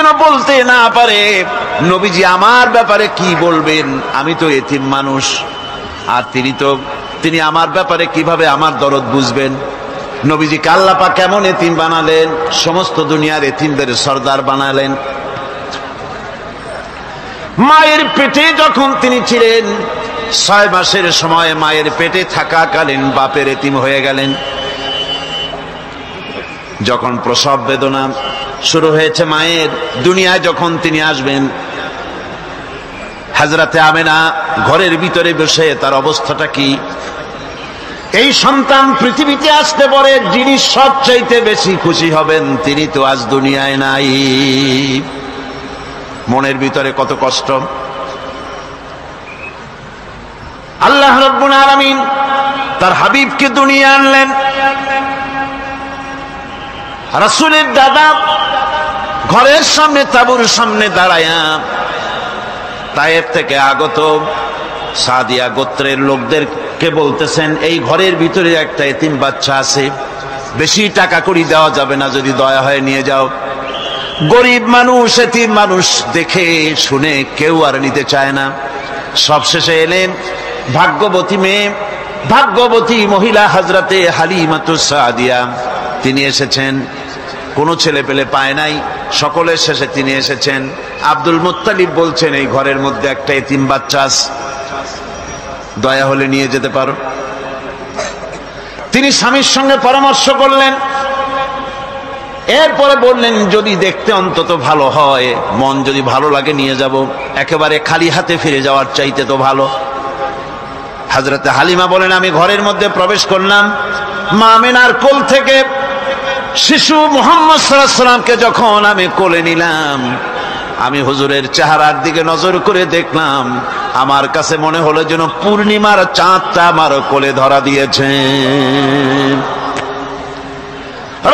যেন বলতে না পারে নবীজি আমার ব্যাপারে কি বলবেন, আমি তো এতিম মানুষ, আর তিনি আমার ব্যাপারে কিভাবে আমার দরদ বুঝবেন। নবীজিকে আল্লাহ পাক কেমন এতিম বানালেন, সমস্ত দুনিয়ার এতিমদের সর্দার বানালেন। মায়ের পেটে যখন তিনি ছিলেন 6 মাসের সময় মায়ের পেটে থাকাকালীন বাপের এতিম হয়ে গেলেন। যখন প্রসব বেদনা শুরু হয়েছে মায়ের, দুনিয়ায় যখন তিনি আসবেন, হযরতে আমেনা ঘরের ভিতরে বসে তার অবস্থাটা কি, এই সন্তান পৃথিবীতে আসতে পরে যিনি সবচাইতে বেশি খুশি হবেন তিনি তো আজ দুনিয়ায় নাই। মনের ভিতরে কত কষ্ট। আল্লাহ রাব্বুল আলামিন তার হাবিবকে দুনিয়া আনলেন। রাসূলের দাদা ঘরের সামনে তাঁবুর সামনে দাঁড়ায়া তায়েফ থেকে আগত সাদিয়া গোত্রের লোকদেরকে বলতেছেন, এই ঘরের ভিতরে একটা এতিম বাচ্চা আছে, বেশি টাকা কড়ি দেওয়া যাবে না, যদি দয়া হয় নিয়ে যাও। গরিব মানুষ, এতিম মানুষ দেখে শুনে কেউ আর নিতে চায় না। সবশেষে এলেন ভাগ্যবতী মেয়ে, ভাগ্যবতী মহিলা হযরতে হালিমাতুস সাদিয়া, তিনি এসেছেন। কোনো ছেলে পেলে পায় নাই, সকলের শেষে তিনি এসেছেন। আব্দুল মুত্তালিব বলছেন, এই ঘরের মধ্যে একটা এতিম বাচ্চা আছে, দয়া হলে নিয়ে যেতে পারো। তিনি স্বামীর সঙ্গে পরামর্শ করলেন, এরপরে বললেন, যদি দেখতে অন্তত ভালো হয়, মন যদি ভালো লাগে নিয়ে যাব, একেবারে খালি হাতে ফিরে যাওয়ার চাইতে তো ভালো। হযরতে হালিমা বলেন, আমি ঘরের মধ্যে প্রবেশ করলাম, মা আমেনার কোল থেকে শিশু মুহাম্মদ সাল্লাল্লাহু আলাইহি ওয়াসাল্লামকে যখন আমি কোলে নিলাম, আমি হুজুরের চেহারার দিকে নজর করে দেখলাম, আমার কাছে মনে হলো যেন পূর্ণিমার চাঁদটা আমার কোলে ধরা দিয়েছে।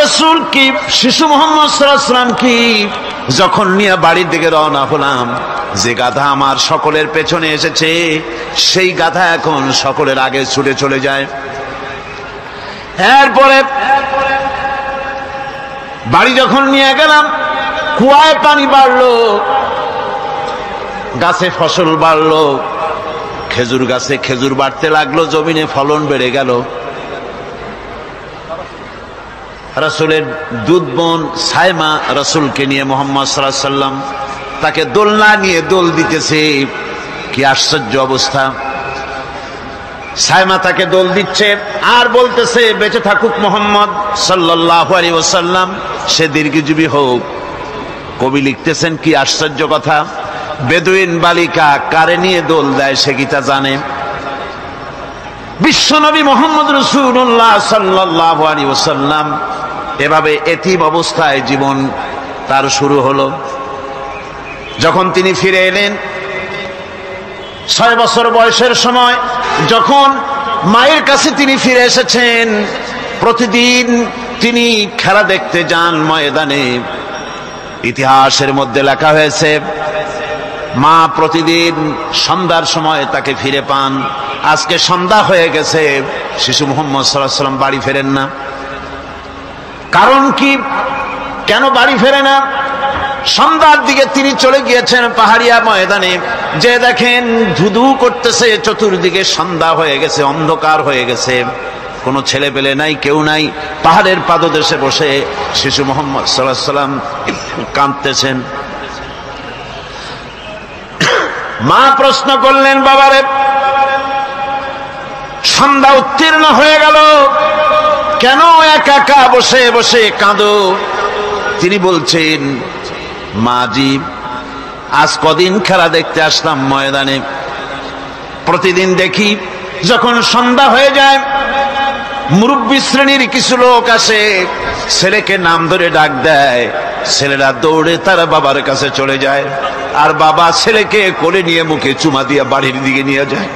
রাসূল কি শিশু মুহাম্মদ সাল্লাল্লাহু আলাইহি ওয়াসাল্লাম কি যখন নিয়ে বাড়ির দিকে রওনা হলাম, যে গাধা আমার সকলের পেছনে এসেছে, সেই গাধা এখন সকলের আগে ছুটে চলে যায়। এরপরে বাড়ি যখন নিয়ে গেলাম, কুয়ায় পানি বাড়লো, গাছে ফসল বাড়লো, খেজুর গাছে খেজুর বাড়তে লাগলো, জমিনে ফলন বেড়ে গেল। রাসূলের দুধ বোন সাইমা রাসূলকে নিয়ে মুহাম্মদ সাল্লাল্লাহু আলাইহি ওয়াসাল্লাম তাকে দোলনা নিয়ে দোল দিতেছে। কি আশ্চর্য অবস্থা! সাইমা তাকে দোল দিচ্ছে আর বলতেছে, বেঁচে থাকুক মুহাম্মদ সাল্লাল্লাহু আলাইহি ওয়াসাল্লাম, সে দীর্ঘজীবী হোক। কবি লিখতেছেন, কি আশ্চর্য কথা, বেদুইন বালিকা কারে নিয়ে দোল দেয় সে কি তা জানে? বিশ্বনবী মুহাম্মদ রাসূলুল্লাহ সাল্লাল্লাহু আলাইহি ওয়াসাল্লাম এভাবে এতিম অবস্থায় জীবন তার শুরু হলো। যখন তিনি ফিরে এলেন 6 বছর বয়সের সময়, যখন মায়ের কাছে তিনি ফিরে এসেছেন, প্রতিদিন তিনি খেলা দেখতে যান ময়দানে। ইতিহাসের মধ্যে লেখা হয়েছে, মা প্রতিদিন সন্ধ্যার সময় তাকে ফিরে পান। আজকে সন্ধ্যা হয়ে গেছে, শিশু মুহাম্মদ সাল্লাল্লাহু আলাইহি ওয়াসাল্লাম বাড়ি ফেরেন না। কারণ কি, কেন বাড়ি ফেরে না? সন্ধ্যার দিকে তিনি চলে গিয়েছেন পাহাড়িয়া ময়দানে, যে দেখেন ধুধু করতেছে, চতুর্দিকে সন্ধ্যা হয়ে গেছে, অন্ধকার হয়ে গেছে, কোনো ছেলে পেলে নাই, কেউ নাই। পাহাড়ের পাদদেশে বসে শিশু মুহাম্মদ সাল্লাল্লাহু আলাইহি ওয়াসাল্লাম কাঁদতেছেন। মা প্রশ্ন করলেন, বাবারে, সন্ধ্যা উত্তীর্ণ হয়ে গেল, কেন একা একা বসে বসে কাঁদো? তিনি বলছেন, মাজি, আজ কদিন খেলা দেখতে আসলাম ময়দানে, প্রতিদিন দেখি যখন সন্ধ্যা হয়ে যায়, মুরব্বী শ্রেণীর কিছু লোক আসে, ছেলেকে নাম ধরে ডাক দেয়, ছেলেরা দৌড়ে তার বাবার কাছে চলে যায়, আর বাবা ছেলেকে কোলে নিয়ে মুখে চুমা দিয়ে বাড়ির দিকে নিয়ে যায়।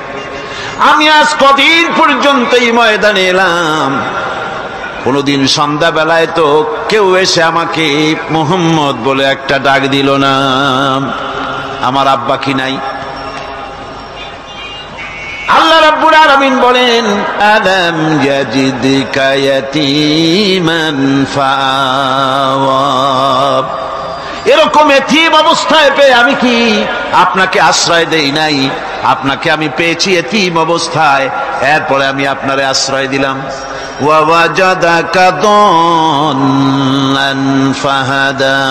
আমি আজ কদিন পর্যন্ত এই ময়দানে এলাম, কোনদিন সন্ধ্যা বেলায় তো কেউ এসে আমাকে মুহাম্মদ বলে একটা ডাক দিল না। আমার আব্বা কি নাই? আল্লাহ রাব্বুল আলামিন বলেন, আলাম ইয়াজিদকা ইয়াতীমান ফাআওয়া, এরকম এতিম অবস্থায় পেয়ে আমি কি আপনাকে আশ্রয় দেই নাই? আপনাকে আমি পেয়েছি এতিম অবস্থায়, এরপরে আমি আপনারে আশ্রয় দিলাম। ওয়াওয়াজাদাকা দাল্লান ফাহাদা,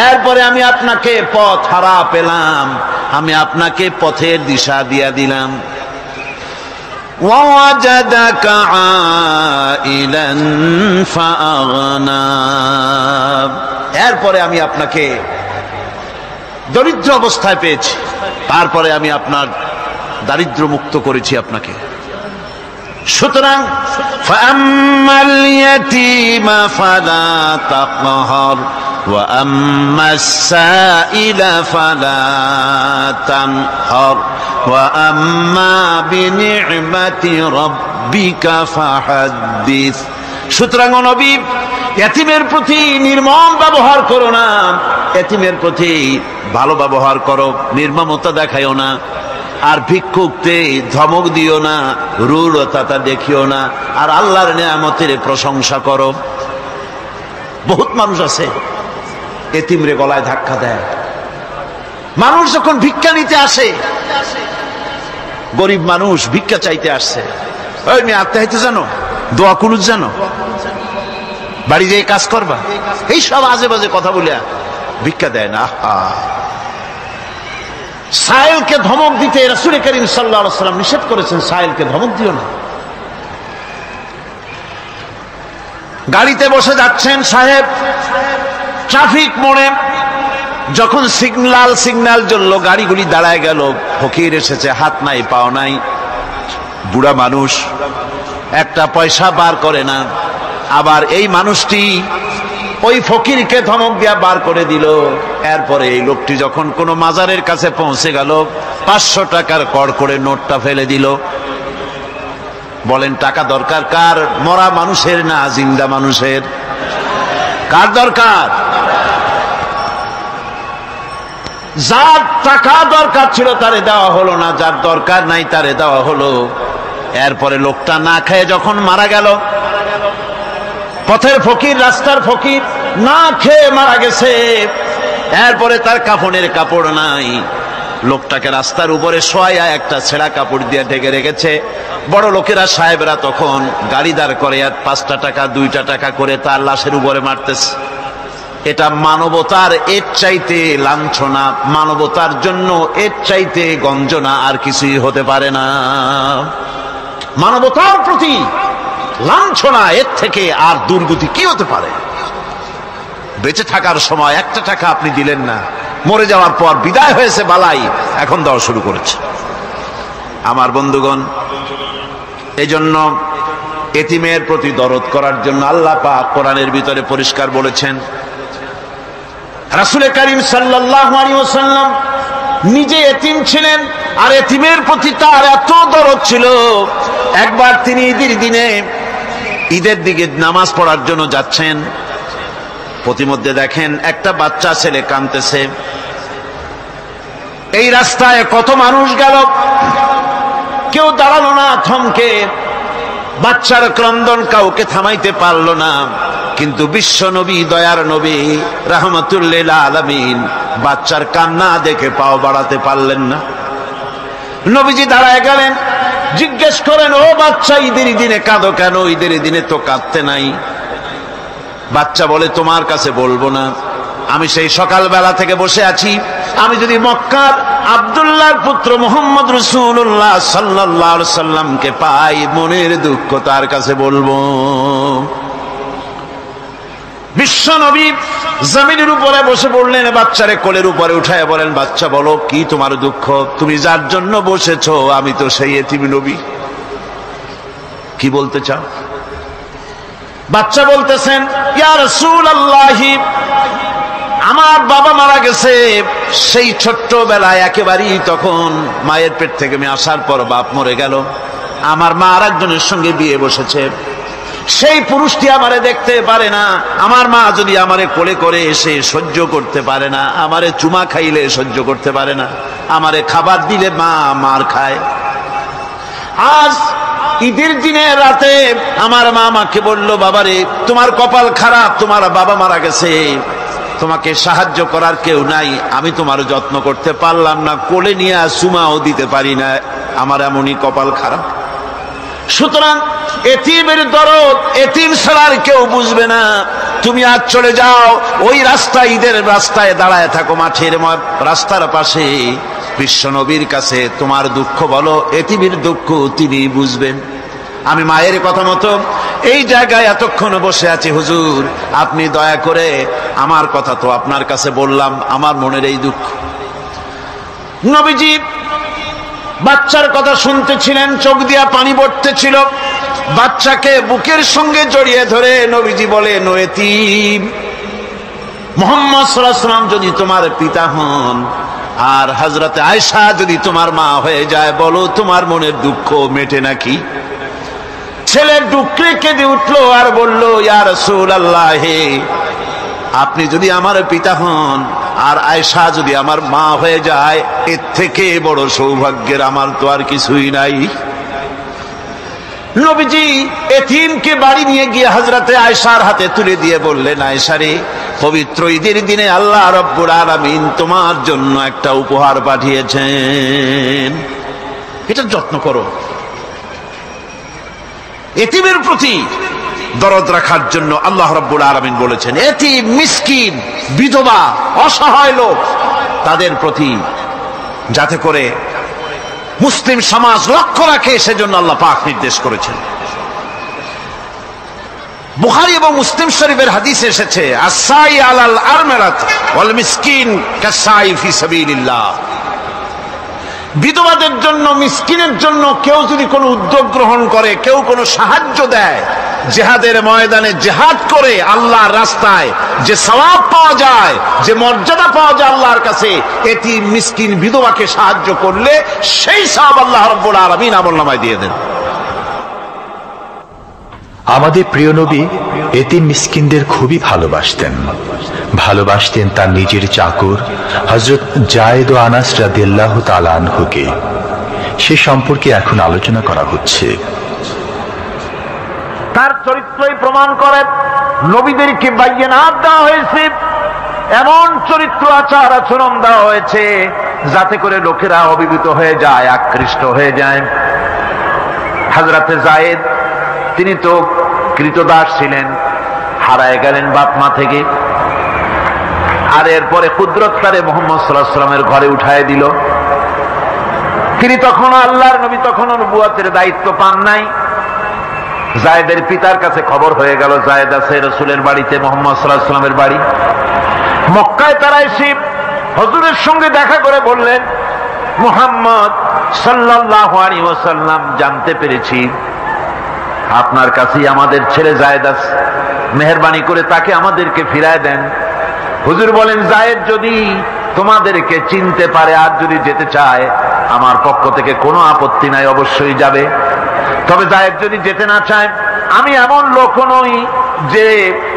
এরপরে আমি আপনাকে পথ হারা পেলাম, আমি আপনাকে পথের দিশা দিয়া দিলাম। ওয়াওয়াজাদাকা আইলান ফাআগনা, এরপরে আমি আপনাকে দরিদ্র অবস্থায় পেয়েছি, তারপরে আমি আপনার দারিদ্র মুক্ত করেছি আপনাকে। সুতরাং ফাআম্মাল ইয়াতীমা ফালা তাকহার ওয়া আম্মাস সাইলা ফালা তানহার ওয়া আম্মা বিনি'মাতি রাব্বিকা ফাহাদ্দিস। সুতরাং নবী, এতিমের প্রতি নির্মম ব্যবহার করো না, এতিমের প্রতি ভালো ব্যবহার করো, নির্মমতা দেখাইও না। আর ভিক্ষুকতে ধমক দিও না, রূঢ়তা দেখিও না, আর আল্লাহর নিয়ামতের প্রশংসা করো। বহুত মানুষ আছে এতিমরে গলায় ধাক্কা দেয়। মানুষ যখন ভিক্ষা নিতে আসে, গরিব মানুষ ভিক্ষা চাইতে আসছে, ওই মেয়ে আত্মাহিতে জানো, দোয়া কুনুত জানো, বাড়ি যেয়ে কাজ করবা, এই সব আজে বাজে কথা বলে ভিক্ষা দেয় না। সাইলকে ধমক দিতে রাসূল করিম সাল্লাল্লাহু আলাইহি ওয়াসাল্লাম নিষেধ করেছেন, সাইলকে ধমক দিও না। গাড়িতে বসে যাচ্ছেন সাহেব, ট্রাফিক মোড়ে যখন সিগন্যাল জ্বললো, গাড়িগুলি দাঁড়ায় গেল, ফকির এসেছে, হাত নাই পাও নাই, বুড়া মানুষ, একটা পয়সা বার করে না। আবার এই মানুষটি ওই ফকিরকে ধমক দিয়া বার করে দিল। এরপরে এই লোকটি যখন কোনো মাজারের কাছে পৌঁছে গেল, 500 টাকার কড় করে নোটটা ফেলে দিল। বলেন টাকা দরকার কার? মরা মানুষের না জিন্দা মানুষের? কার দরকার? যার টাকা দরকার ছিল তারে দেওয়া হলো না, যার দরকার নাই তারে দেওয়া হলো। এরপরে লোকটা না খেয়ে যখন মারা গেল, পথের ফকির, রাস্তার ফকির, না খেয়ে মারা গেছে। এরপরে তার কাফনের কাপড় নাই, লোকটাকে রাস্তার উপরে শোয়াইয়া একটা ছেঁড়া কাপড় দিয়ে ঢেকে রেখেছে। বড় লোকেরা, সাহেবরা তখন গাড়ি দাঁড় করে আর 5টা টাকা 2টা টাকা করে তার লাশের উপরে মারতেছে। এটা মানবতার এর চাইতে লাঞ্ছনা, মানবতার জন্য এর চাইতে গঞ্জনা আর কিছুই হতে পারে না। মানবতার প্রতি লাঞ্ছনা, এর থেকে আর দুর্গতি কি হতে পারে? বেঁচে থাকার সময় 1টা টাকা আপনি দিলেন না, মরে যাওয়ার পর বিদায় হয়েছে বালাই, এখন দেওয়া শুরু করেছে। আমার বন্ধুগণ, এজন্য এতিমের প্রতি দরদ করার জন্য আল্লাহ পাক কোরআনের ভিতরে পরিষ্কার বলেছেন। রাসূল করিম সাল্লাল্লাহু আলাইহি ওয়াসাল্লাম নিজে এতিম ছিলেন, আর এতিমের প্রতি তার এত দরদ ছিল, একবার তিনি ঈদের দিকে নামাজ পড়ার জন্য যাচ্ছেন। প্রতিমধ্যে দেখেন একটা বাচ্চা ছেলে কাঁদতেছে। এই রাস্তায় কত মানুষ গেল, কেউ দাঁড়ালো না থমকে, বাচ্চার ক্রন্দন কাউকে থামাইতে পারলো না। কিন্তু বিশ্ব নবী, দয়ার নবী রাহমাতুল লিল আলামিন বাচ্চার কান্না দেখে পাও বাড়াতে পারলেন না। নবীজি দাঁড়ায় গেলেন, জিজ্ঞেস করেন, ও বাচ্চা, ঈদের দিনে কাঁদো কেন? ঈদের দিনে তো কাঁদতে নাই। বাচ্চা বলে, তোমার কাছে বলবো না, আমি সেই সকালবেলা থেকে বসে আছি, আমি যদি মক্কার আব্দুল্লাহর পুত্র মুহাম্মদ রাসূলুল্লাহ সাল্লাল্লাহু আলাইহি সাল্লামকে পাই, মনের দুঃখ তার কাছে বলবো। বিশ্ব নবী জমিনের উপরে বসে পড়লেন, বাচ্চারে কোলের উপরে উঠায় বলেন, বাচ্চা বলো কি তোমার দুঃখ? তুমি যার জন্য বসেছো আমি তো সেই এতিম নবী, কি বলতে চাও? বাচ্চা বলতেছেন, ইয়া রাসূলুল্লাহ, আমার বাবা মারা গেছে সেই ছোট্টবেলায়, একেবারেই তখন মায়ের পেট থেকে আমি আসার পর বাপ মরে গেল। আমার মা আর একজনের সঙ্গে বিয়ে বসেছে, সেই পুরুষটি আমারে দেখতে পারে না। আমার মা যদি আমারে কোলে করে এসে সহ্য করতে পারে না, আমারে চুমা খাইলে সহ্য করতে পারে না, আমারে খাবার দিলে মা মার খায়। আজ ঈদের দিনে রাতে আমার মা আমাকে বলল, বাবারে তোমার কপাল খারাপ, তোমার বাবা মারা গেছে, তোমাকে সাহায্য করার কেউ নাই, আমি তোমার যত্ন করতে পারলাম না, কোলে নিয়ে চুমাও দিতে পারি না, আমার এমনই কপাল খারাপ। সুতরাং এতিমের দরদ এতিম ছাড়ার কেউ বুঝবে না। তুমি আজ চলে যাও, ওই রাস্তায়, ঈদের রাস্তায় দাঁড়ায় থাকো, মাঠের রাস্তার পাশে, বিশ্ব নবীর কাছে তোমার দুঃখ বলো, এতিমের দুঃখ তিনি বুঝবেন। আমি মায়ের কথা মতো এই জায়গায় এতক্ষণ বসে আছি, হুজুর আপনি দয়া করে, আমার কথা তো আপনার কাছে বললাম, আমার মনের এই দুঃখ। নবীজি বাচ্চার কথা শুনতেছিলেন, চোখ দিয়া পানি পড়তেছিল। বাচ্চাকে বুকের সঙ্গে জড়িয়ে ধরে নবীজি বলেন, ও এতিম, মুহাম্মদ সাল্লাল্লাহু আলাইহি ওয়াসাল্লাম যদি তোমার পিতা হন আর হযরতে আয়েশা যদি তোমার মা হয়ে যায়, বলো তোমার মনের দুঃখ মেটে নাকি? ছেলে ডুকরে কেঁদে উঠলো আর বলল, ইয়া রাসূলুল্লাহ, আপনি যদি আমার পিতা হন আর আয়েশা যদি আমার মা হয়ে যায়, এর থেকে বড় সৌভাগ্যের আমার তো আর কিছুই নাই। নবীজি এতিমকে বাড়ি নিয়ে গিয়ে হযরতে আয়েশার হাতে তুলে দিয়ে বললেন, আয়েশা রে, পবিত্র ঈদের দিনে আল্লাহ রাব্বুল আলামিন তোমার জন্য একটা উপহার পাঠিয়েছেন, এটা যত্ন করো। এতিমের প্রতি দরদ রাখার জন্য আল্লাহ রাব্বুল আলামিন বলেছেন, এতিম, মিসকিন, বিধবা, অসহায় লোক, তাদের প্রতি যাতে করে মুসলিম সমাজ লক্ষ্য রাখে, সেজন্য আল্লাহ পাক নির্দেশ করেছেন। বুখারী এবং মুসলিম শরীফের হাদিসে এসেছে, আসাই আলাল আরমালাত ওয়াল মিসকিন কাসাই ফি সাবিলিল্লাহ। বিধবাদের জন্য, মিসকিনের জন্য কেউ যদি কোনো উদ্যোগ গ্রহণ করে, কেউ কোনো সাহায্য দেয়, জিহাদের ময়দানে জিহাদ করে আল্লাহর রাস্তায় যে সওয়াব পাওয়া যায়, যে মর্যাদা পাওয়া যায় আল্লাহর কাছে, এতিম, মিসকিন, বিধবাকে সাহায্য করলে সেই সওয়াব আল্লাহ রাব্বুল আলামিন আমলনামায় দিয়ে দেন। আমাদের প্রিয় নবী এতিম মিসকিনদের খুবই ভালোবাসতেন তার নিজের চাকর হযরত যায়েদ ও আনাস রাদিয়াল্লাহু তাআলা আনহুকে। সে সম্পর্কে এখন আলোচনা করা হচ্ছে। তার চরিত্রই প্রমাণ করে, নবীদেরকে বাইয়ানাত দেওয়া হয়েছে, এমন চরিত্র, আচার আচরণ দেওয়া হয়েছে যাতে করে লোকেরা অভিভূত হয়ে যায়, আকৃষ্ট হয়ে যায়। হযরতে যায়েদ, তিনি তো কৃতদাস ছিলেন, হারায় গেলেন বাপ মা থেকে, আর এরপরে কুদরত তারে মুহাম্মদ সাল্লাল্লাহু আলাইহি ওয়াসাল্লামের ঘরে উঠায় দিল। তিনি তখন আল্লাহর নবী, তখনও নবুয়তের দায়িত্ব পান নাই। যায়েদের পিতার কাছে খবর হয়ে গেল, যায়েদ আছে রাসূলের বাড়িতে, মুহাম্মদ সাল্লাল্লাহু আলাইহি ওয়াসাল্লামের বাড়ি মক্কায়। তারা এসে হুজুরের সঙ্গে দেখা করে বললেন, মুহাম্মদ সাল্লাল্লাহু আলাইহি ওয়াসাল্লাম, জানতে পেরেছি আপনার কাছেই আমাদের ছেলে যায়েদ আছে, মেহেরবানি করে তাকে আমাদেরকে ফিরায় দেন। হুজুর বলেন, যায়েদ যদি তোমাদেরকে চিনতে পারে আর যদি যেতে চায়, আমার পক্ষ থেকে কোনো আপত্তি নাই, অবশ্যই যাবে। তবে যায়েদ যদি যেতে না চায়, আমি এমন লোক নই যে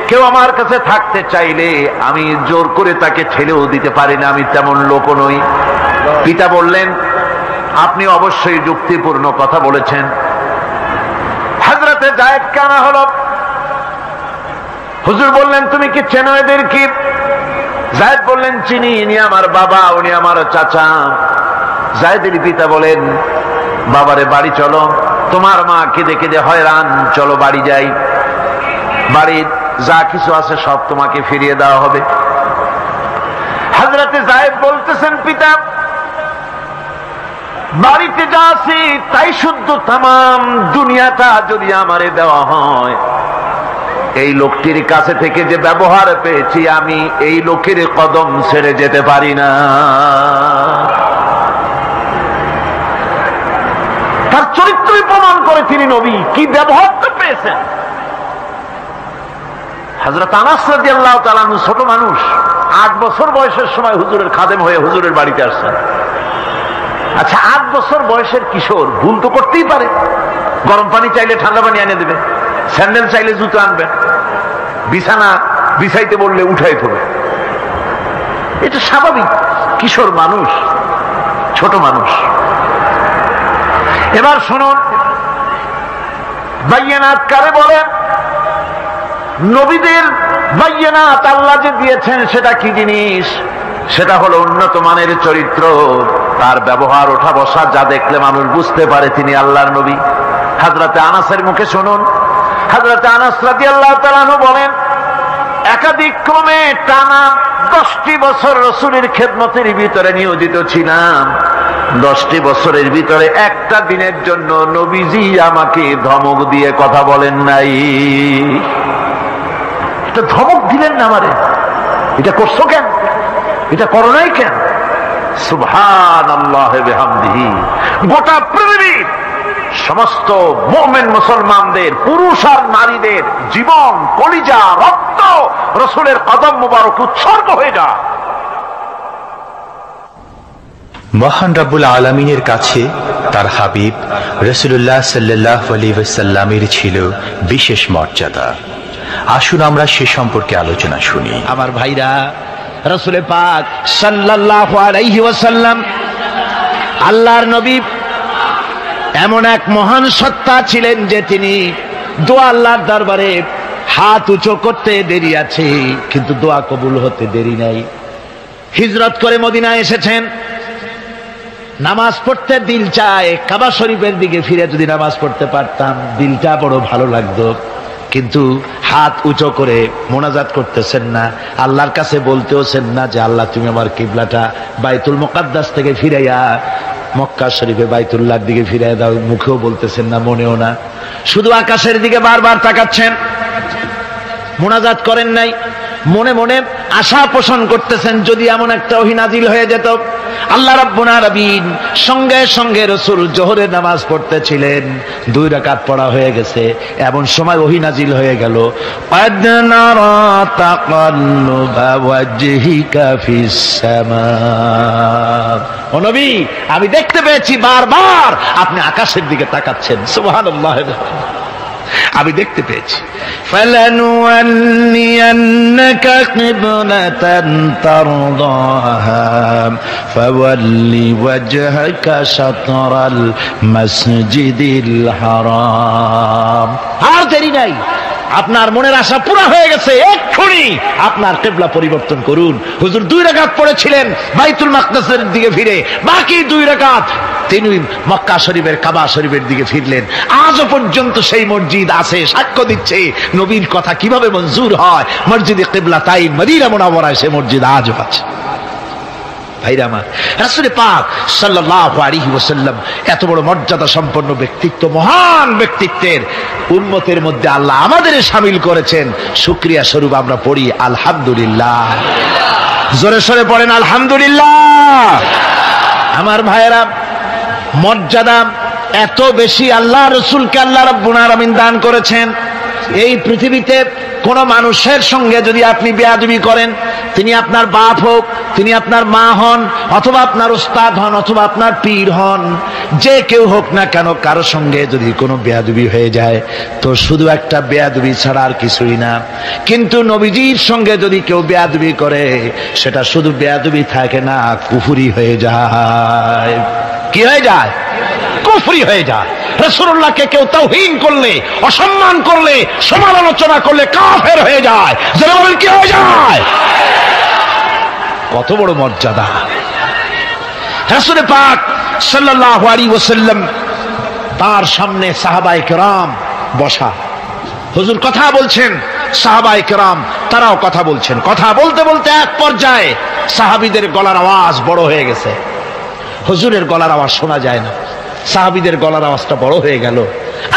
কেউ আমার কাছে থাকতে চাইলে আমি জোর করে তাকে ছেড়েও দিতে পারি না, আমি তেমন লোক নই। পিতা বললেন, আপনি অবশ্যই যুক্তিপূর্ণ কথা বলেছেন। হযরতে যায়েদ কানা হলো। হুজুর বললেন, তুমি কি চেনো এদের? কি? যায়েদ বললেন, চিনি, ইনি আমার বাবা, উনি আমার চাচা। যায়েদের পিতা বলেন, বাবারে বাড়ি চলো, তোমার মা কেঁদে কেঁদে হয়রান, চলো বাড়ি যাই, বাড়ির যা কিছু আছে সব তোমাকে ফিরিয়ে দেওয়া হবে। হযরতে যায়েদ বলতেছেন, পিতা, বাড়িতে যা আছে তাই শুদ্ধ, তামাম দুনিয়াটা যদি আমারে দেওয়া হয়, এই লোকটির কাছে থেকে যে ব্যবহার পেয়েছি, আমি এই লোকের কদম ছেড়ে যেতে পারি না। তার চরিত্রই প্রমাণ করে তিনি নবী, কি ব্যবহারটা পেয়েছেন। হযরত আনাস রাদিয়াল্লাহু তাআলা আনহু ছোট মানুষ, 8 বছর বয়সের সময় হুজুরের খাদেম হয়ে হুজুরের বাড়িতে আসছেন। আচ্ছা, 8 বছর বয়সের কিশোর ভুল তো করতেই পারে, গরম পানি চাইলে ঠান্ডা পানি এনে দেবে, স্যান্ডেল চাইলে জুতো আনবে, বিছানা বিছাইতে বললে উঠাই দেবে, এটা স্বাভাবিক। কিশোর মানুষ, ছোট মানুষ। এবার শুনুন, বাইয়ানাত কারে বলে? নবীদের বায়্যিনাত আল্লাহ যে দিয়েছেন সেটা কি জিনিস? সেটা হলো উন্নত মানের চরিত্র, তার ব্যবহার ওঠা বসা যা দেখলে মানুষ বুঝতে পারে তিনি আল্লাহর নবী। হযরতে আনাসের মুখে শুনুন, হযরতে আনাস রাদিয়াল্লাহু তাআলা আনহু বলেন, একাধিক ক্রমে টানা 10টি বছর রাসূলের খেদমতের ভিতরে নিয়োজিত ছিলাম। 10টি বছরের ভিতরে একটা দিনের জন্য নবীজি আমাকে ধমক দিয়ে কথা বলেন নাই। এটা ধমক দিলেন না আমারে, এটা করছো কেন, এটা করো নাই কেন? সুবহানাল্লাহি বিহামদিহি। গোটা পৃথিবীর সমস্ত মুমিন মুসলমানদের, পুরুষ আর নারীদের জীবন, কলিজা, রক্ত রাসূলের কদম মুবারক উৎসর্গ হয়ে যায়। মহান রব্বুল আলামিনের কাছে তার হাবিব রাসূলুল্লাহ সাল্লাল্লাহু আলাইহি ওয়াসাল্লামের ছিল বিশেষ মর্যাদা। আসুন আমরা সে সম্পর্কে আলোচনা শুনি। আমার ভাইরা, রাসূল পাক সাল্লাল্লাহু আলাইহি ওয়াসাল্লাম আল্লাহর নবী এমন এক মহান সত্তা ছিলেন যে তিনি দোয়া আল্লাহর দরবারে হাত উঁচু করতে দেরি আছে, কিন্তু দোয়া কবুল হতে দেরি নাই। হিজরত করে মদিনায় এসেছেন, নামাজ পড়তে দিল চায়, কাবা শরীফের দিকে ফিরে যদি নামাজ পড়তে পারতাম দিলটা বড় ভালো লাগতো, কিন্তু হাত উঁচু করে মোনাজাত করতেছেন না, আল্লাহর কাছে বলতেওছেন না যে আল্লাহ তুমি আমার কিবলাটা বাইতুল মুকাদ্দাস থেকে ফিরাইয়া মক্কা শরীফে বাইতুল্লাহর দিকে ফিরাইয়া দাও, মুখেও বলতেছেন না, মনেও না, শুধু আকাশের দিকে বারবার তাকাচ্ছেন, মোনাজাত করেন নাই। মনে মনে আশা পোষণ করতেছেন যদি এমন একটা ওহী নাজিল হয়ে যেত। আল্লাহ রাব্বুল আলামিন সঙ্গে সঙ্গে রাসূল জোহরের নামাজ পড়তেছিলেন, 2 রাকাত পড়া হয়ে গেছে, এমন সময় ওহী নাজিল হয়ে গেল, ক্বাদ নারা তাকাল্লুবা ওয়াজহিকা ফিস সামা। ও নবী, আমি দেখতে পেয়েছি বারবার আপনি আকাশের দিকে তাকাচ্ছেন। সুবহানাল্লাহ, আমি দেখতে পেয়েছি। ফালানুওয়াল্লিয়ান্নাকা কিবলাতান তারদাহা ফাওয়াল্লি ওয়াজহাকা শাতরাল মাসজিদিল হারাম। আর দেরি নাই, আপনার মনের আশা পুরা হয়ে গেছে, এক্ষুনি আপনার কিবলা পরিবর্তন করুন। হুজুর 2 রাকাত পড়েছিলেন বাইতুল মাকদাসের দিকে ফিরে, বাকি 2 রাকাত তিনি মক্কা শরীফের কাবা শরীফের দিকে ফিরলেন। আজও পর্যন্ত সেই মসজিদ আছে, সাক্ষ্য দিচ্ছে নবীর কথা কিভাবে মঞ্জুর হয়। মসজিদে কিবলাতাইন মদিনা মুনাওয়ারায় সে মসজিদ আজও আছে। ভাইরা আমার, রাসূল পাক সাল্লাল্লাহু আলাইহি ওয়াসাল্লাম এত বড় মর্যাদা সম্পন্ন ব্যক্তিত্ব, মহান ব্যক্তিত্বের উম্মতের মধ্যে আল্লাহ আমাদের শামিল করেছেন। শুকরিয়া স্বরূপ আমরা পড়ি আলহামদুলিল্লাহ। জোরে সোরে পড়েন আলহামদুলিল্লাহ। আমার ভাইয়েরা, মর্যাদা এত বেশি আল্লাহ রাসূলকে আল্লাহ রাব্বুল আলামিন দান করেছেন। এই পৃথিবীতে কোন মানুষের সঙ্গে যদি আপনি বেয়াদবি করেন, তিনি আপনার বাপ হোক, তিনি আপনার মা হন, অথবা আপনার উস্তাদ হন, অথবা আপনার পীর হন, যে কেউ হোক না কেন, কারো সঙ্গে যদি কোনো বেয়াদবি হয়ে যায় তো শুধু একটা বেয়াদবি ছাড়া আর কিছুই না। কিন্তু নবীজির সঙ্গে যদি কেউ বেয়াদবি করে, সেটা শুধু বেয়াদবি থাকে না, কুফরি হয়ে যায়। কি হয়ে যায়? কুফরি হয়ে যায়। রাসূলুল্লাহকে কেউ তাওহীন করলে, অসম্মান করলে, সমালোচনা করলে কাফের হয়ে যায়। যারা বলেন কি হয়ে যায়? কত বড় মর্যাদা! রাসূল পাক সাল্লাল্লাহু আলাইহি ওয়াসাল্লাম, তার সামনে সাহাবায়ে কেরাম বসা, হুজুর কথা বলছেন, সাহাবায়ে কেরাম তারাও কথা বলছেন। কথা বলতে বলতে এক পর্যায়ে সাহাবীদের গলার আওয়াজ বড় হয়ে গেছে, হুজুরের গলার আওয়াজ শোনা যায় না, সাহাবীদের গলার আওয়াজটা বড় হয়ে গেল।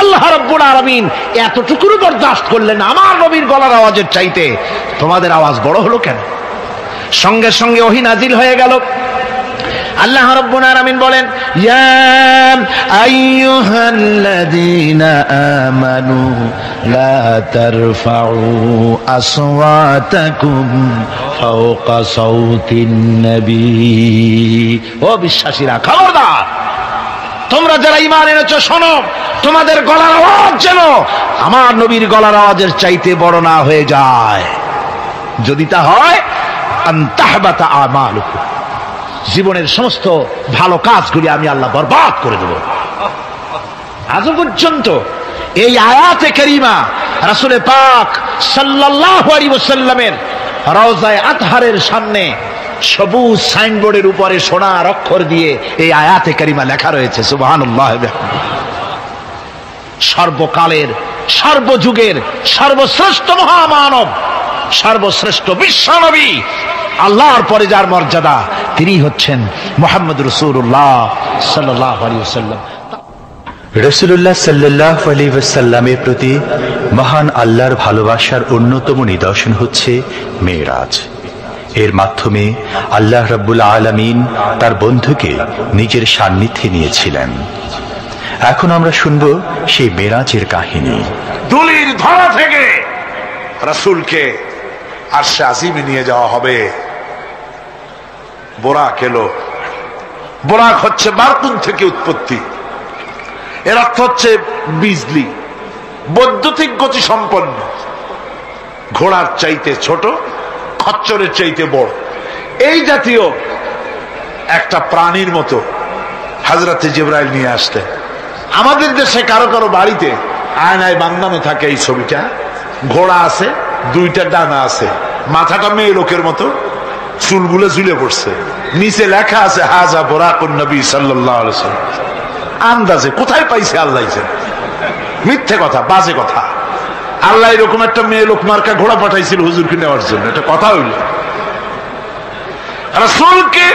আল্লাহ রাব্বুল আলামিন এতটুকু বরদাস্ত করলেন, আমার নবীর গলার আওয়াজের চাইতে তোমাদের আওয়াজ বড় হলো কেন? সঙ্গে সঙ্গে ওহী নাজিল হয়ে গেল। আল্লাহ রাব্বুল আলামিন বলেন, ইয়া আইয়ুহাল্লাযীনা আমানু লা তারফাউ আসওয়াতাকুম ফাওকা সাওতিন নবী। ও বিশ্বাসীরা, খবরদার, তোমরা যারা ঈমান এনেছো শোনো, তোমাদের গলার আওয়াজ যেন আমার নবীর গলার আওয়াজের চাইতে বড় না হয়ে যায়। যদি তা হয়, আনতাহবাতা আমালুকুম, জীবনের সমস্ত ভালো কাজগুলি আমি আল্লাহ বরবাদ করে দেব। আজ পর্যন্ত এই আয়াতে কারিমা রাসূল পাক সাল্লাল্লাহু আলাইহি ওয়াসাল্লামের রওজায়ে আতহারের সামনে সবুজ সাইনবোর্ডের উপরে সোনার অক্ষর দিয়ে এই আয়াতে কারিমা লেখা রয়েছে। সুবহানাল্লাহ। সর্বকালের, সর্বযুগের সর্বশ্রেষ্ঠ মহামানব, সর্বশ্রেষ্ঠ বিশ্বনবী, আল্লাহর পরে যার মর্যাদা, তিনি হচ্ছেন মুহাম্মদ রাসূলুল্লাহ সাল্লাল্লাহু আলাইহি ওয়াসাল্লাম। রাসূলুল্লাহ সাল্লাল্লাহু আলাইহি ওয়াসাল্লামের প্রতি মহান আল্লাহর ভালোবাসার অন্যতম নিদর্শন হচ্ছে মেরাজ। এর মাধ্যমে আল্লাহ রাব্বুল আলামিন তার বন্ধুকে নিজের সান্নিধ্যে নিয়েছিলেন। এখন আমরা শুনব সেই মেরাজের কাহিনী। দুলির ধরা থেকে রাসূলকে আরশে আজিমে নিয়ে যাওয়া হবে। বোরাক এলো। বোরাক হচ্ছে বারকুন থেকে উৎপত্তি। এর অর্থ হচ্ছে বিজলি, বৈদ্যুতিক গতি সম্পন্ন, ঘোড়ার চাইতে ছোট, খচ্চরের চাইতে বড়, এই জাতীয় একটা প্রাণীর মতো হযরতে জিবরাইল নিয়ে আসতে। আমাদের দেশে কারো কারো বাড়িতে আয়নায় বান্ধানো থাকে এই ছবিটা। ঘোড়া আছে, দুইটা ডানা আছে, মাথাটা মেয়ে লোকের মতো, চুলগুলো ঝুলে পড়ছে, নিচে লেখা আছে হাজা বুরাকুন নবী সাল্লাল্লাহু আলাইহি ওয়াসাল্লাম। আন্দাজে কোথায় পাইছে আল্লাহ, মিথ্যে কথা, বাজে কথা। আল্লাহ এরকম একটা মেয়ে লোক মার্কা ঘোড়া পাঠাইছিল হুজুরকে নেওয়ার জন্য, এটা কথা হইল। রাসূলকে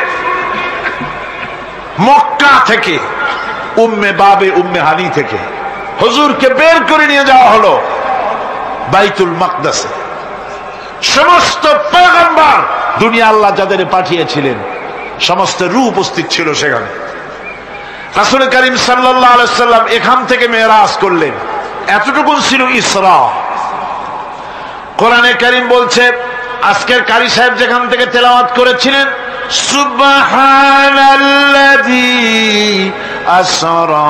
মক্কা থেকে, উম্মে বাবে উম্মে হানি থেকে হুজুরকে বের করে নিয়ে যাওয়া হলো বাইতুল মাকদাসে। সমস্ত পয়গম্বর, দুনিয়া আল্লাহ যাদের পাঠিয়েছিলেন, সমস্ত রূহ উপস্থিত ছিল সেখানে। রাসূল করিম সাল্লাল্লাহু আলাইহি ওয়াসাল্লাম এখান থেকে মেরাজ করলেন। এতটুকু ছিল ইসরা। কোরআনে কারীম বলছে, আজকের কারি সাহেব যেখান থেকে তেলাওয়াত করেছিলেন, সুবহানাল্লাযী আসরা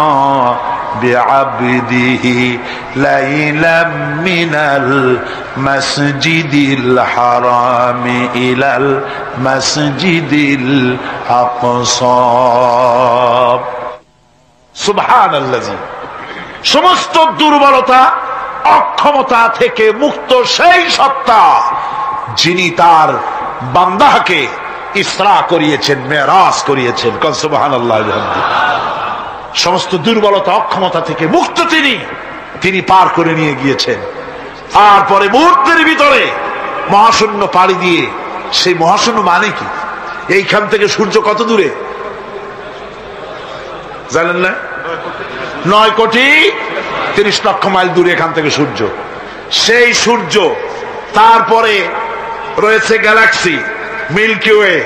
বিআবদিহি লাইলাম মিনাল মাসজিদিল হারামি ইলাল মাসজিদিল আকসা। সুবহানাল্লাযী, সমস্ত দুর্বলতা, অক্ষমতা থেকে মুক্ত সেই সত্তা যিনি তার বান্দাকে ইসরা করিয়েছেন, মেরাজ করিয়েছেন। সুবহানাল্লাহ। সমস্ত দুর্বলতা, অক্ষমতা থেকে মুক্ত তিনি পার করে নিয়ে গিয়েছেন। তারপরে মুহূর্তের ভিতরে মহাশূন্য পাড়ি দিয়ে, সেই মহাশূন্য মানে কি? এইখান থেকে সূর্য কত দূরে জানেন না? 9,30,00,000 মাইল দূরে এখান থেকে সূর্য। সেই সূর্য, তারপরে রয়েছে গ্যালাক্সি, মিল্কি ওয়ে,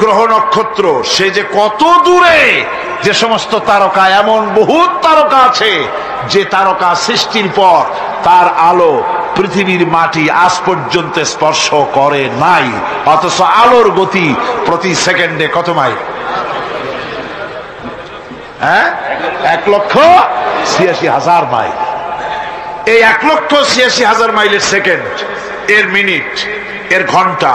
গ্রহ নক্ষত্র, সে যে কত দূরে, যে সমস্ত তারকা, এমন বহুত তারকা আছে যে তারকা সৃষ্টির পর তার আলো পৃথিবীর মাটি আজ পর্যন্ত স্পর্শ করে নাই, অথচ আলোর গতি প্রতি সেকেন্ডে কত মাইল? 1,86,000 মাইল। এই 1,86,000 মাইলের সেকেন্ড, এর মিনিট, এর ঘন্টা,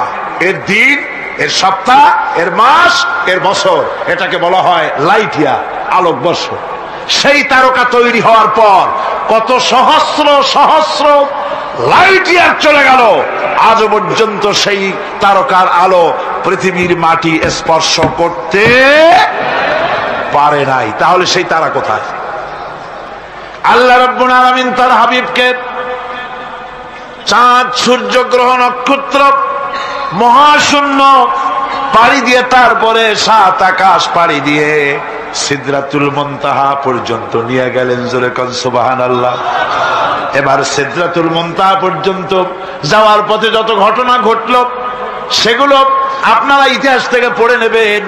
এর দিন, এর সপ্তাহ, এর মাস, এর বছর, এটাকে বলা হয় লাইট ইয়ার, আলোকবর্ষ। সেই তারকা তৈরি হওয়ার পর কত সহস্র সহস্র লাইট ইয়ার চলে গেল, আজ পর্যন্ত সেই তারকার আলো পৃথিবীর মাটি স্পর্শ করতে পারে নাই। তাহলে সেই তারা কোথায়? আল্লাহ রাব্বুল আলামিন তার হাবিবকে চাঁদ, সূর্য, গ্রহ, নক্ষত্র, মহাশূন্য পাড়ি দিয়ে, তারপরে 7 আকাশ পাড়ি দিয়ে সিদরাতুল মুনতাহা পর্যন্ত নিয়ে গেলেন। জোরে কোন সুবহানাল্লাহ। এবার সিদরাতুল মুনতাহা পর্যন্ত যাওয়ার পথে যত ঘটনা ঘটলো, সেগুলো আপনারা ইতিহাস থেকে পড়ে নেবেন,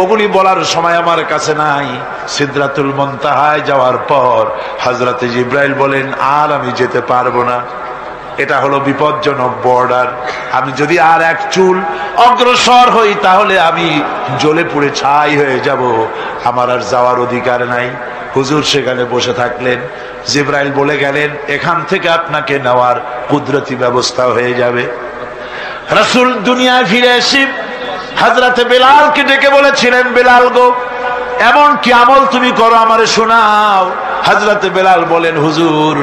ওগুলি বলার সময় আমার কাছে নাই। সিদরাতুল মুনতাহায় যাওয়ার পর হযরতে জিবরাইল বলেন, আর আমি যেতে পারবো না, এটা হলো বিপজ্জনক বর্ডার। আমি যদি আর এক চুল অগ্রসর হই তাহলে আমি জ্বলে পুড়ে ছাই হয়ে যাব, আমার আর যাওয়ার অধিকার নাই। হুজুর সেখানে বসে থাকলেন। জিবরাইল বলে গেলেন, এখান থেকে আপনাকে নেওয়ার কুদরতি ব্যবস্থা হয়ে যাবে। রাসূল দুনিয়ায় ফিরে এসে হযরতে বেলালকে ডেকে বলেছিলেন, বেলাল গো, এমন কি আমল তুমি করো আমারে শোনাও। হযরতে বেলাল বলেন, হুজুর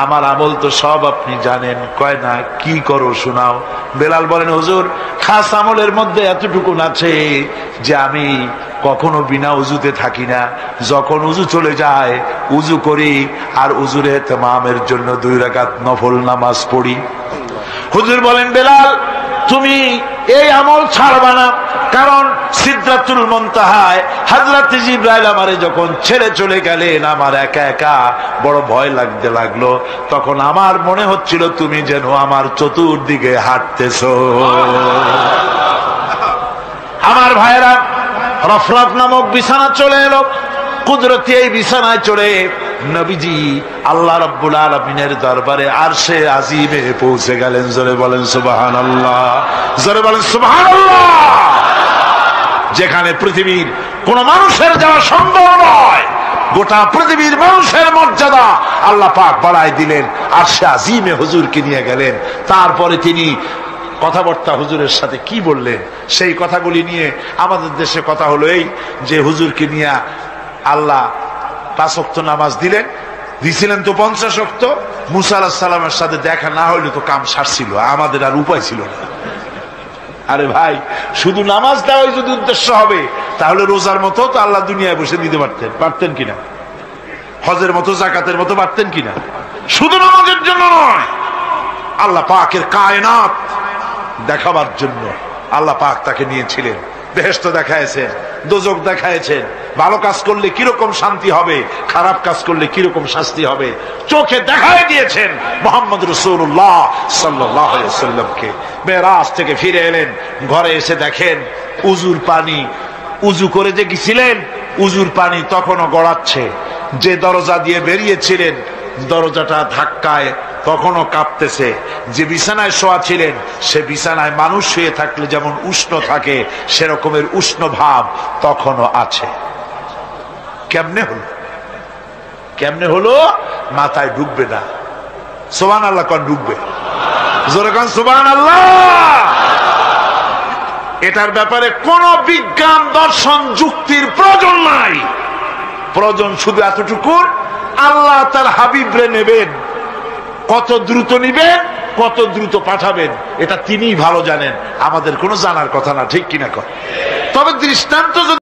আমার আমল তো সব আপনি জানেন। কয় না, কি করো শোনাও। বেলাল বলেন, হুজুর খাস আমলের মধ্যে এতটুকু আছে যে আমি কখনো বিনা উজুতে থাকি না, যখন উজু চলে যায় উজু করি আর উজুর ইহতিমামের জন্য 2 রাকাত নফল নামাজ পড়ি। হুজুর বলেন, বেলাল তুমি এই আমল ছাড়বা না, কারণ সিদরাতুল মুনতাহায় হযরত জিবরাইল আমারে যখন ছেড়ে চলে গেলেন আমার একা একা বড় ভয় লাগতে লাগলো। তখন আমার মনে হচ্ছিল তুমি যেন আমার চতুর্দিকে হাঁটতেছো। আমার ভাইরা, রফরফ নামক বিছানা চলে এলো। কুদরতি এই বিছানায় চড়ে নবীজি আল্লাহ রাব্বুল আলামিনের দরবারে আরশে আজিমে পৌঁছে গেলেন। জোরে বলেন সুবহানাল্লাহ, জোরে বলেন সুবহানাল্লাহ। যেখানে পৃথিবীর কোন মানুষের যাওয়া সম্ভব নয়, গোটা পৃথিবীর মানুষের মর্যাদা আল্লাহ পাক বাড়ায় দিলেন, আরশে আজিমে হুজুরকে নিয়ে গেলেন। তারপরে তিনি কথাবার্তা হুজুরের সাথে কি বললেন সেই কথাগুলি নিয়ে আমাদের দেশে কথা হলো এই যে হুজুরকে নিয়ে আল্লাহ 5 ওয়াক্ত নামাজ দিছিলেন তো 50 ওয়াক্ত। মুসা আলাইহিস সালামের সাথে দেখা না হইলে তো কাম সারছিল, আমাদের আর উপায় ছিল না। আরে ভাই, শুধু নামাজ দেওয়াই যদি উদ্দেশ্য হবে তাহলে রোজার মতো তো আল্লাহ দুনিয়ায় বসে দিতে পারতেন কিনা, হজের মতো জাকাতের মতো পারতেন কিনা। শুধু নামাজের জন্য নয়, আল্লাহ পাকের কায়নাত দেখাবার জন্য আল্লাহ পাক তাকে নিয়েছিলেন। বেহেশত দেখাইছেন, দোজখ দেখাইছেন, ভালো কাজ করলে কিরকম শান্তি হবে, খারাপ কাজ করলে কিরকম শাস্তি হবে চোখে দেখাই দিয়েছেন মুহাম্মদ রাসূলুল্লাহ সাল্লাল্লাহু আলাইহি ওয়াসাল্লামকে। মেরাজ থেকে ফিরে এলেন, ঘরে এসে দেখেন উজুর পানি, উজু করে যে গেছিলেন উজুর পানি তখনও গড়াচ্ছে। যে দরজা দিয়ে বেরিয়েছিলেন দরজাটা ধাক্কায় তখনও কাঁপতেছে। যে বিছানায় শোয়া ছিলেন সে বিছানায় মানুষ শুয়ে থাকলে যেমন উষ্ণ থাকে সেরকমের উষ্ণ ভাব তখনও আছে। কেমনে হলো মাথায় ঢুকবে না। সুবহানাল্লাহ কোন ঢুকবে, জোরে কোন সুবহানাল্লাহ। এটার ব্যাপারে কোন বিজ্ঞান দর্শন যুক্তির প্রয়োজন নাই। প্রয়োজন শুধু এতটুকু, আল্লাহ তার হাবিবরে নেবেন, কত দ্রুত নিবেন, কত দ্রুত পাঠাবেন এটা তিনিই ভালো জানেন, আমাদের কোনো জানার কথা না। ঠিক কিনা? তবে দৃষ্টান্ত